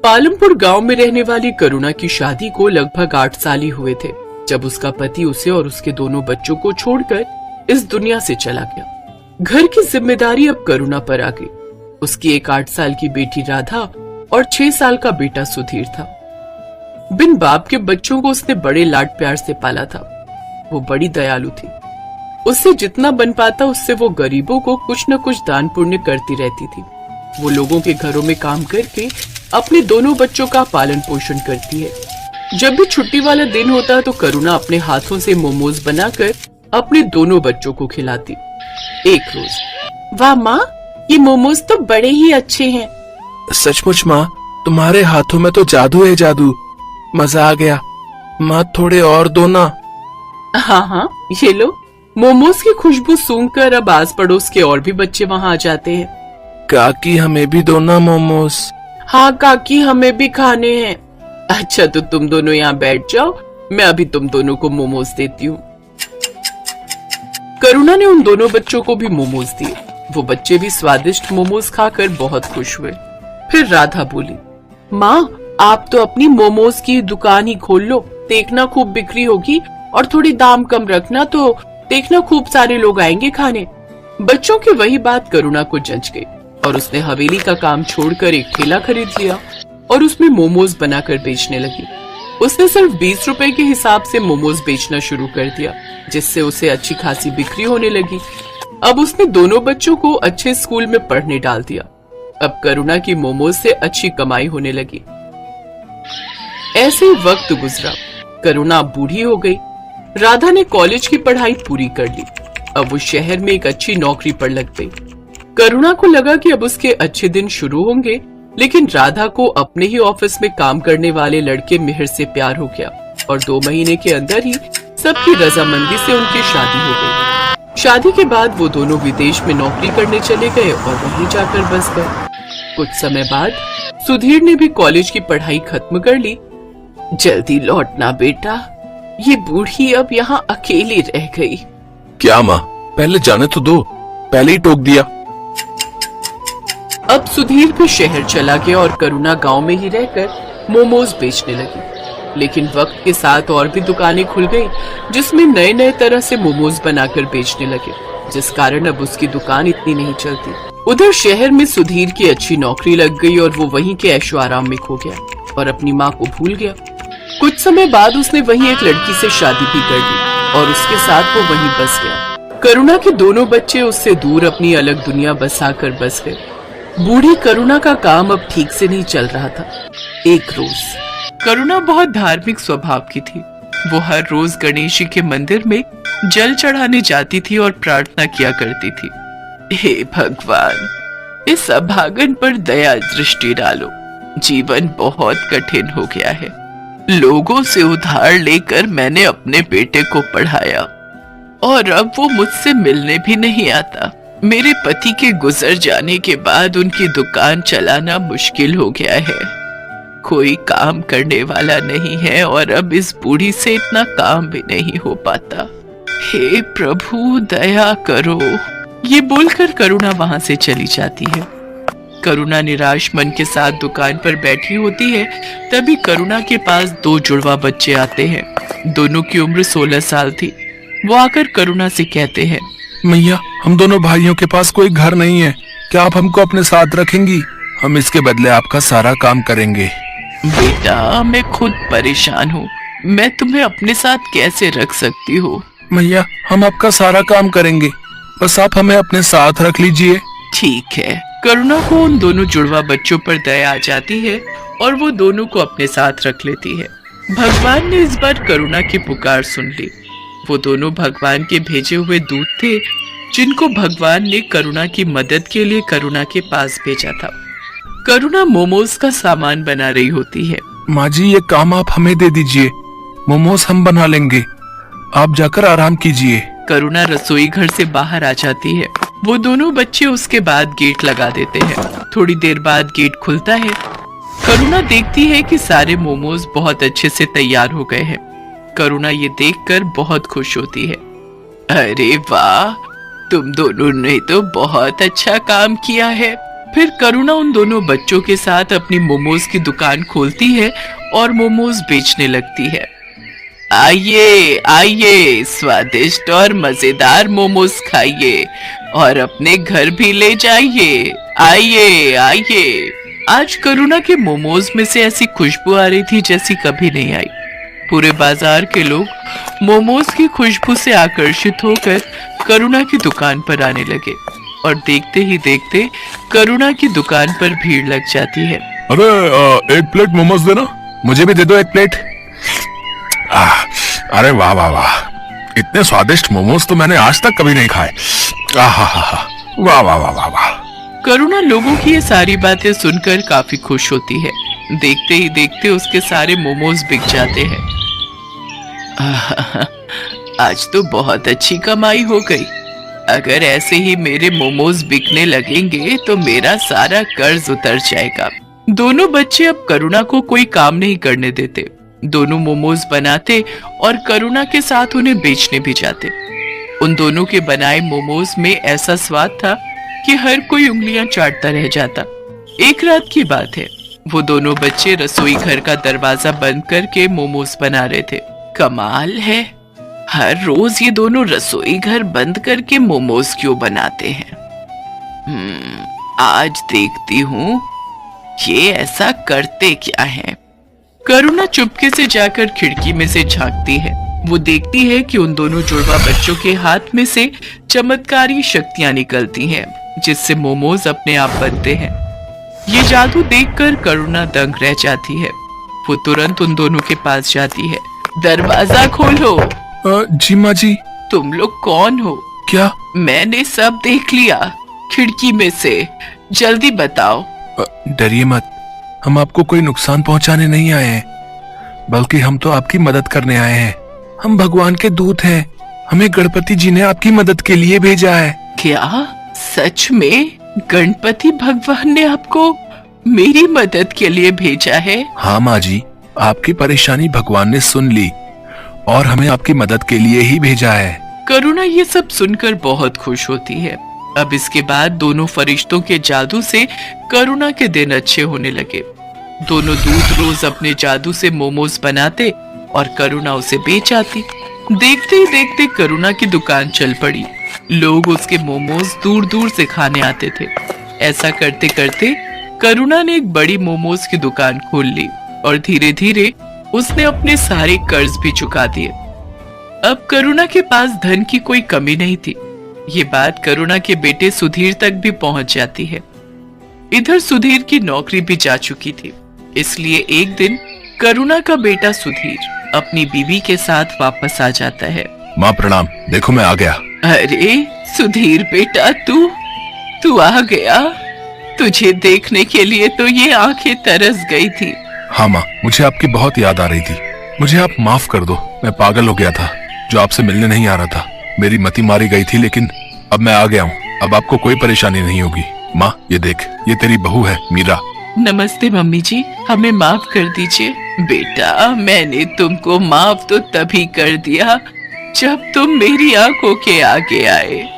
पालमपुर गांव में रहने वाली करुणा की शादी को लगभग 8 साल ही हुए थे जब उसका पति उसे और उसके दोनों बच्चों को छोड़कर इस दुनिया से चला गया। घर की जिम्मेदारी अब करुणा पर आ गई। उसकी एक 8 साल की बेटी राधा और 6 साल का बेटा सुधीर था। बिन बाप के बच्चों को उसने बड़े लाड प्यार से पाला था। वो बड़ी दयालु थी। उससे जितना बन पाता उससे वो गरीबों को कुछ न कुछ दान पुण्य करती रहती थी। वो लोगों के घरों में काम करके अपने दोनों बच्चों का पालन पोषण करती है। जब भी छुट्टी वाला दिन होता तो करुणा अपने हाथों से मोमोज बनाकर अपने दोनों बच्चों को खिलाती। एक रोज, वाह माँ, ये मोमोज तो बड़े ही अच्छे हैं। सचमुच माँ, तुम्हारे हाथों में तो जादू है, जादू। मजा आ गया। माँ थोड़े और दो ना। हाँ हाँ, ये लो। मोमोज की खुशबू सूंघकर अब आस पड़ोस के और भी बच्चे वहाँ आ जाते हैं। काकी हमें भी दो ना मोमोज। हाँ काकी, हमें भी खाने हैं। अच्छा तो तुम दोनों यहाँ बैठ जाओ, मैं अभी तुम दोनों को मोमोज देती हूँ। करुणा ने उन दोनों बच्चों को भी मोमोज दिए। वो बच्चे भी स्वादिष्ट मोमोज खाकर बहुत खुश हुए। फिर राधा बोली, माँ आप तो अपनी मोमोज की दुकान ही खोल लो, देखना खूब बिक्री होगी और थोड़ी दाम कम रखना तो देखना खूब सारे लोग आएंगे खाने। बच्चों की वही बात करुणा को जंच गई और उसने हवेली का काम छोड़कर एक ठेला खरीद लिया और उसमें मोमोज बनाकर बेचने लगी। उसने सिर्फ 20 रुपए के हिसाब से मोमोज बेचना शुरू कर दिया, जिससे उसे अच्छी खासी बिक्री होने लगी। अब उसने दोनों बच्चों को अच्छे स्कूल में पढ़ने डाल दिया। अब करुणा की मोमोज से अच्छी कमाई होने लगी। ऐसे ही वक्त गुजरा। करुणा अब बूढ़ी हो गई। राधा ने कॉलेज की पढ़ाई पूरी कर ली। अब वो शहर में एक अच्छी नौकरी पर लग गई। करुणा को लगा कि अब उसके अच्छे दिन शुरू होंगे, लेकिन राधा को अपने ही ऑफिस में काम करने वाले लड़के मिहिर से प्यार हो गया और 2 महीने के अंदर ही सबकी रजामंदी से उनकी शादी हो गई। शादी के बाद वो दोनों विदेश में नौकरी करने चले गए और वहीं जाकर बस गए। कुछ समय बाद सुधीर ने भी कॉलेज की पढ़ाई खत्म कर ली। जल्दी लौटना बेटा, ये बूढ़ी अब यहाँ अकेली रह गई। क्या माँ, पहले जाने तो दो, पहले ही टोक दिया। अब सुधीर भी शहर चला गया और करुणा गांव में ही रहकर मोमोज बेचने लगी। लेकिन वक्त के साथ और भी दुकानें खुल गई जिसमें नए नए तरह से मोमोज बनाकर बेचने लगे, जिस कारण अब उसकी दुकान इतनी नहीं चलती। उधर शहर में सुधीर की अच्छी नौकरी लग गई और वो वहीं के ऐशो आराम में खो गया और अपनी माँ को भूल गया। कुछ समय बाद उसने वहीं एक लड़की से शादी भी कर ली और उसके साथ वो वहीं बस गया। करुणा के दोनों बच्चे उससे दूर अपनी अलग दुनिया बसाकर बस गए। बूढ़ी करुणा का काम अब ठीक से नहीं चल रहा था। एक रोज करुणा बहुत धार्मिक स्वभाव की थी। वो हर रोज गणेश जी के मंदिर में जल चढ़ाने जाती थी और प्रार्थना किया करती थी, हे भगवान, इस अभागन पर दया दृष्टि डालो। जीवन बहुत कठिन हो गया है। लोगों से उधार लेकर मैंने अपने बेटे को पढ़ाया और अब वो मुझसे मिलने भी नहीं आता। मेरे पति के गुजर जाने के बाद उनकी दुकान चलाना मुश्किल हो गया है। कोई काम करने वाला नहीं है और अब इस बूढ़ी से इतना काम भी नहीं हो पाता। हे प्रभु दया करो। ये बोलकर करुणा वहां से चली जाती है। करुणा निराश मन के साथ दुकान पर बैठी होती है। तभी करुणा के पास 2 जुड़वा बच्चे आते हैं। दोनों की उम्र 16 साल थी। वो आकर करुणा से कहते हैं, मैया, हम दोनों भाइयों के पास कोई घर नहीं है, क्या आप हमको अपने साथ रखेंगी? हम इसके बदले आपका सारा काम करेंगे। बेटा, मैं खुद परेशान हूँ, मैं तुम्हें अपने साथ कैसे रख सकती हूँ? मैया, हम आपका सारा काम करेंगे, बस आप हमें अपने साथ रख लीजिए। ठीक है। करुणा को उन दोनों जुड़वा बच्चों पर दया आ जाती है और वो दोनों को अपने साथ रख लेती है। भगवान ने इस बार करुणा की पुकार सुन ली। वो दोनों भगवान के भेजे हुए दूत थे, जिनको भगवान ने करुणा की मदद के लिए करुणा के पास भेजा था। करुणा मोमोज का सामान बना रही होती है। माँ जी, ये काम आप हमें दे दीजिए, मोमोज हम बना लेंगे, आप जाकर आराम कीजिए। करुणा रसोई घर से बाहर आ जाती है। वो दोनों बच्चे उसके बाद गेट लगा देते हैं। थोड़ी देर बाद गेट खुलता है। करुणा देखती है कि सारे मोमोज बहुत अच्छे से तैयार हो गए हैं। करुणा ये देखकर बहुत खुश होती है। अरे वाह, तुम दोनों ने तो बहुत अच्छा काम किया है। फिर करुणा उन दोनों बच्चों के साथ अपनी मोमोज की दुकान खोलती है और मोमोज बेचने लगती है। आइए आइए, स्वादिष्ट और मजेदार मोमोज खाइए और अपने घर भी ले जाइए। आइए आइए। आज करुणा के मोमोज में से ऐसी खुशबू आ रही थी जैसी कभी नहीं आई। पूरे बाजार के लोग मोमोज की खुशबू से आकर्षित होकर करुणा की दुकान पर आने लगे और देखते ही देखते करुणा की दुकान पर भीड़ लग जाती है। अरे एक प्लेट मोमोज देना, मुझे भी दे दो एक प्लेट। अरे वाह वाह वाह, इतने स्वादिष्ट मोमोज तो मैंने आज तक कभी नहीं खाए। वाह वाह वाह वाह वाह। करुणा लोगों की ये सारी बातें सुनकर काफी खुश होती है। देखते ही देखते उसके सारे मोमोज बिक जाते हैं। आज तो बहुत अच्छी कमाई हो गई। अगर ऐसे ही मेरे मोमोज बिकने लगेंगे तो मेरा सारा कर्ज उतर जाएगा। दोनों बच्चे अब करुणा को कोई काम नहीं करने देते। दोनों मोमोज बनाते और करुणा के साथ उन्हें बेचने भी जाते। उन दोनों के बनाए मोमोज में ऐसा स्वाद था कि हर कोई उंगलियां चाटता रह जाता। एक रात की बात है, वो दोनों बच्चे रसोई घर का दरवाजा बंद करके मोमोज बना रहे थे। कमाल है, हर रोज ये दोनों रसोई घर बंद करके मोमोज क्यों बनाते हैं? आज देखती हूँ ये ऐसा करते क्या है। करुणा चुपके से जाकर खिड़की में से झांकती है। वो देखती है कि उन दोनों जुड़वा बच्चों के हाथ में से चमत्कारी शक्तियां निकलती हैं, जिससे मोमोज अपने आप बनते हैं। ये जादू देखकर करुणा दंग रह जाती है। वो तुरंत उन दोनों के पास जाती है। दरवाजा खोलो। जी माँ जी। तुम लोग कौन हो? क्या? मैंने सब देख लिया खिड़की में से, जल्दी बताओ। डरिए मत, हम आपको कोई नुकसान पहुंचाने नहीं आए हैं, बल्कि हम तो आपकी मदद करने आए हैं। हम भगवान के दूत हैं। हमें गणपति जी ने आपकी मदद के लिए भेजा है। क्या सच में गणपति भगवान ने आपको मेरी मदद के लिए भेजा है? हाँ माँ जी, आपकी परेशानी भगवान ने सुन ली और हमें आपकी मदद के लिए ही भेजा है। करुणा ये सब सुनकर बहुत खुश होती है। अब इसके बाद दोनों फरिश्तों के जादू से करुणा के दिन अच्छे होने लगे। दोनों दूत रोज अपने जादू से मोमोज बनाते और करुणा उसे बेच आती। देखते ही देखते करुणा की दुकान चल पड़ी। लोग उसके मोमोज दूर दूर से खाने आते थे। ऐसा करते करते करुणा ने एक बड़ी मोमोज की दुकान खोल ली और धीरे धीरे उसने अपने सारे कर्ज भी चुका दिए। अब करुणा के पास धन की कोई कमी नहीं थी। ये बात करुणा के बेटे सुधीर तक भी पहुंच जाती है। इधर सुधीर की नौकरी भी जा चुकी थी, इसलिए एक दिन करुणा का बेटा सुधीर अपनी बीवी के साथ वापस आ जाता है। माँ प्रणाम, देखो मैं आ गया। अरे सुधीर बेटा, तू आ गया। तुझे देखने के लिए तो ये आंखें तरस गई थी। हाँ माँ, मुझे आपकी बहुत याद आ रही थी। मुझे आप माफ कर दो, मैं पागल हो गया था जो आपसे मिलने नहीं आ रहा था। मेरी मति मारी गई थी, लेकिन अब मैं आ गया हूँ। अब आपको कोई परेशानी नहीं होगी। माँ ये देख, ये तेरी बहू है मीरा। नमस्ते मम्मी जी, हमें माफ कर दीजिए। बेटा, मैंने तुमको माफ तो तभी कर दिया जब तुम मेरी आंखों के आगे आए।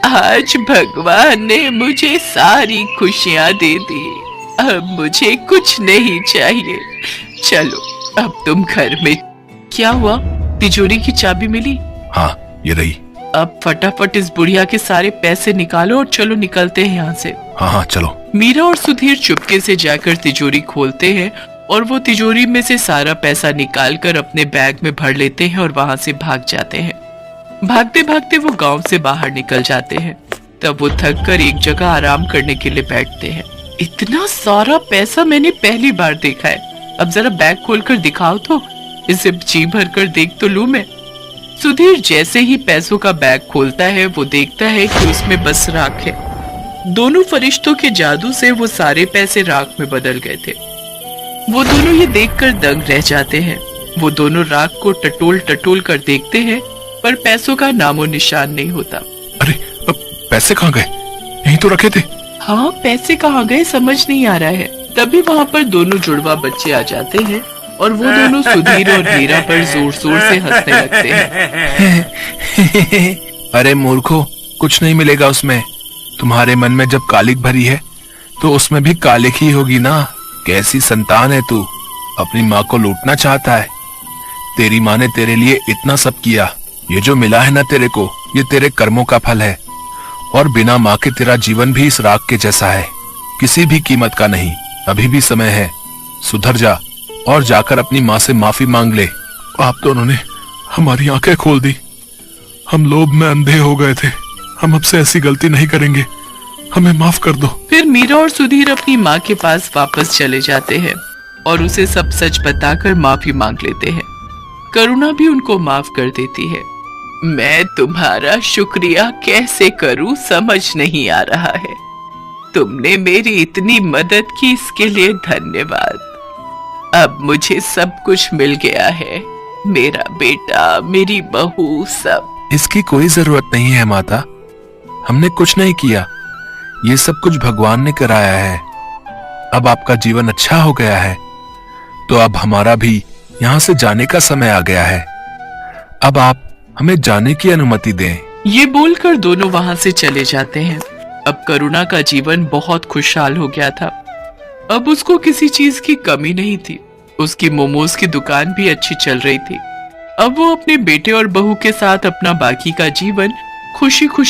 आज भगवान ने मुझे सारी खुशियाँ दे दी। अब मुझे कुछ नहीं चाहिए। चलो अब तुम घर में। क्या हुआ? तिजोरी की चाबी मिली? हाँ ये रही। अब फटाफट इस बुढ़िया के सारे पैसे निकालो और चलो निकलते हैं यहाँ से। हाँ चलो। मीरा और सुधीर चुपके से जाकर तिजोरी खोलते हैं और वो तिजोरी में से सारा पैसा निकालकर अपने बैग में भर लेते हैं और वहां से भाग जाते हैं। भागते भागते वो गांव से बाहर निकल जाते हैं। तब वो थक कर एक जगह आराम करने के लिए बैठते हैं। इतना सारा पैसा मैंने पहली बार देखा है। अब जरा बैग खोलकर दिखाओ तो, इसे जी भर कर देख तो लूं मैं। सुधीर जैसे ही पैसों का बैग खोलता है वो देखता है कि उसमें बस राख है। दोनों फरिश्तों के जादू से वो सारे पैसे राख में बदल गए थे। वो दोनों ये देखकर दंग रह जाते हैं। वो दोनों राख को टटोल टटोल कर देखते हैं, पर पैसों का नामो निशान नहीं होता। अरे पैसे कहाँ गए? यहीं तो रखे थे। हाँ, पैसे कहाँ गए समझ नहीं आ रहा है। तभी वहाँ पर दोनों जुड़वा बच्चे आ जाते हैं और वो दोनों सुधीर और मीरा पर जोर जोर से हंसने लगते हैं। अरे मूर्खो, कुछ नहीं मिलेगा उसमें। तुम्हारे मन में जब कालिक भरी है तो उसमें भी कालिक ही होगी ना। कैसी संतान है तू, अपनी माँ को लूटना चाहता है। तेरी माँ ने तेरे लिए इतना सब किया, ये जो मिला है ना तेरे को, ये तेरे कर्मों का फल है। और बिना माँ के तेरा जीवन भी इस राख के जैसा है, किसी भी कीमत का नहीं। अभी भी समय है, सुधर जा और जाकर अपनी माँ से माफी मांग ले। आप दोनों ने हमारी आंखें खोल दी, हम लोभ में अंधे हो गए थे। हम अब से ऐसी गलती नहीं करेंगे, हमें माफ कर दो। फिर मीरा और सुधीर अपनी माँ के पास वापस चले जाते हैं और उसे सब सच बताकर माफी मांग लेते हैं। करुणा भी उनको माफ कर देती है। मैं तुम्हारा शुक्रिया कैसे करूं समझ नहीं आ रहा है। तुमने मेरी इतनी मदद की, इसके लिए धन्यवाद। अब मुझे सब कुछ मिल गया है, मेरा बेटा, मेरी बहू, सब। इसकी कोई जरूरत नहीं है माता, हमने कुछ नहीं किया, ये सब कुछ भगवान ने कराया है। अब आपका जीवन अच्छा हो गया है, तो अब हमारा भी यहाँ से जाने का समय आ गया है। अब आप हमें जाने की अनुमति दें। ये बोलकर दोनों वहां से चले जाते हैं। अब करुणा का जीवन बहुत खुशहाल हो गया था। अब उसको किसी चीज की कमी नहीं थी। उसकी मोमोज की दुकान भी अच्छी चल रही थी। अब वो अपने बेटे और बहू के साथ अपना बाकी का जीवन खुशी खुशी